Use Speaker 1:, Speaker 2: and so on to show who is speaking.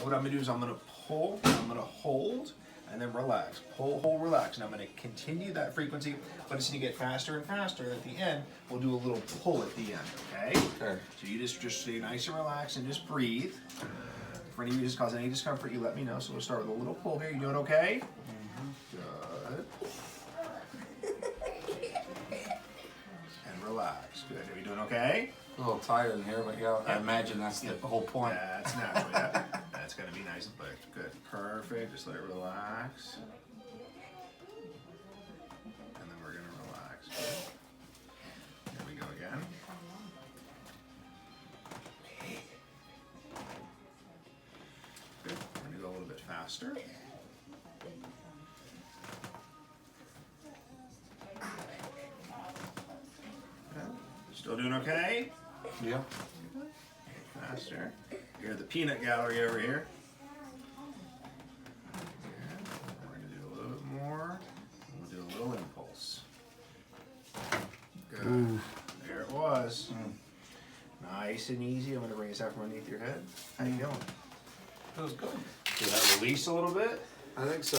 Speaker 1: what I'm gonna do is I'm gonna pull, I'm gonna hold, and then relax. Pull, hold, relax. And I'm gonna continue that frequency, but it's gonna get faster and faster. At the end, we'll do a little pull at the end, okay?
Speaker 2: Okay.
Speaker 1: So you just stay nice and relaxed and just breathe. For any of you just cause any discomfort, you let me know. So we'll start with a little pull here. You doing okay? Good. And relax. Good. Are you doing okay?
Speaker 2: A little tired in here, but yeah, I imagine that's the whole point.
Speaker 1: That's natural, yeah. That's gonna be nice and quick. Good. Perfect. Just let it relax. And then we're gonna relax. Good. Here we go again. Good. We're gonna go a little bit faster. Good. Still doing okay?
Speaker 2: Yeah.
Speaker 1: Faster. Here's the peanut gallery over here. Good. We're going to do a little bit more. We'll do a little impulse. Good.
Speaker 2: Ooh.
Speaker 1: There it was. Nice and easy. I'm going to bring this out from underneath your head. How you feeling?
Speaker 2: That was good.
Speaker 1: Did that release a little bit?
Speaker 2: I think so.